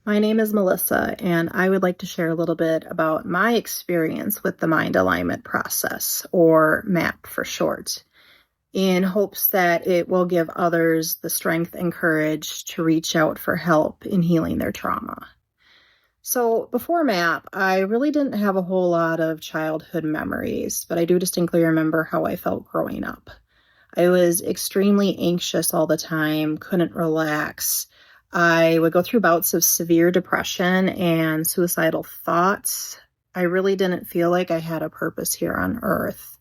My name is Melissa, and I would like to share a little bit about my experience with the mind alignment process, or MAP for short, in hopes that it will give others the strength and courage to reach out for help in healing their trauma. So before MAP, I really didn't have a whole lot of childhood memories, but I do distinctly remember how I felt growing up. I was extremely anxious all the time, couldn't relax. I would go through bouts of severe depression and suicidal thoughts. I really didn't feel like I had a purpose here on earth.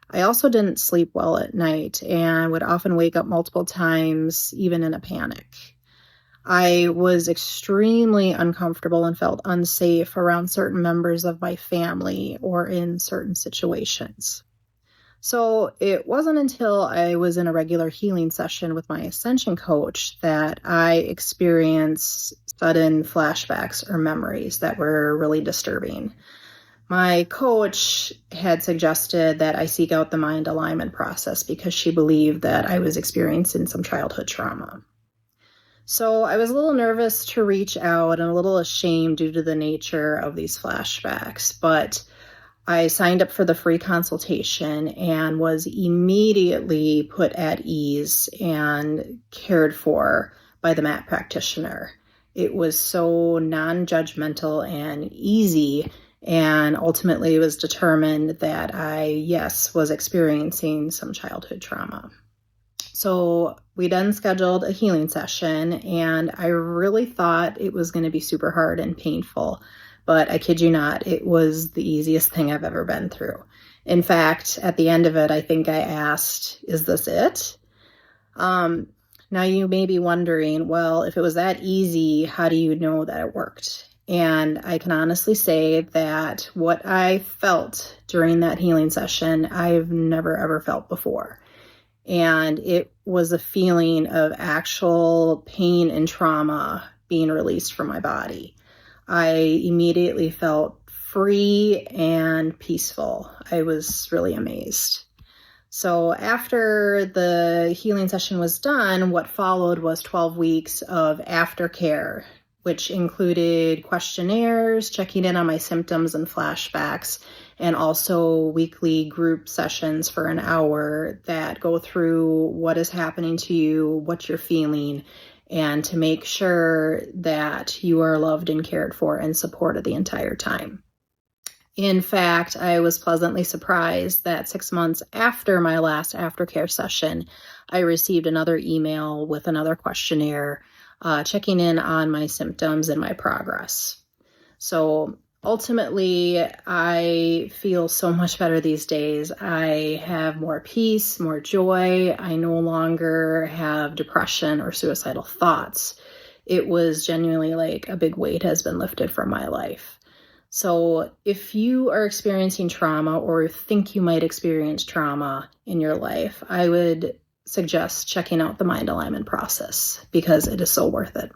I also didn't sleep well at night and would often wake up multiple times, even in a panic. I was extremely uncomfortable and felt unsafe around certain members of my family or in certain situations. So it wasn't until I was in a regular healing session with my ascension coach that I experienced sudden flashbacks or memories that were really disturbing. My coach had suggested that I seek out the mind alignment process because she believed that I was experiencing some childhood trauma. So I was a little nervous to reach out and a little ashamed due to the nature of these flashbacks, but I signed up for the free consultation and was immediately put at ease and cared for by the MAP practitioner. It was so non-judgmental and easy, and ultimately it was determined that I, was experiencing some childhood trauma. So we then scheduled a healing session, and I really thought it was going to be super hard and painful. But I kid you not, it was the easiest thing I've ever been through. In fact, at the end of it, I think I asked, is this it? Now you may be wondering, well, if it was that easy, how do you know that it worked? And I can honestly say that what I felt during that healing session, I've never ever felt before. And it was a feeling of actual pain and trauma being released from my body. I immediately felt free and peaceful. I was really amazed. So after the healing session was done, what followed was 12 weeks of aftercare, which included questionnaires, checking in on my symptoms and flashbacks, and also weekly group sessions for an hour that go through what is happening to you, what you're feeling, and to make sure that you are loved and cared for and supported the entire time. In fact, I was pleasantly surprised that 6 months after my last aftercare session, I received another email with another questionnaire checking in on my symptoms and my progress. So ultimately, I feel so much better these days. I have more peace, more joy. I no longer have depression or suicidal thoughts. It was genuinely like a big weight has been lifted from my life. So if you are experiencing trauma or think you might experience trauma in your life, I would suggest checking out the mind alignment process because it is so worth it.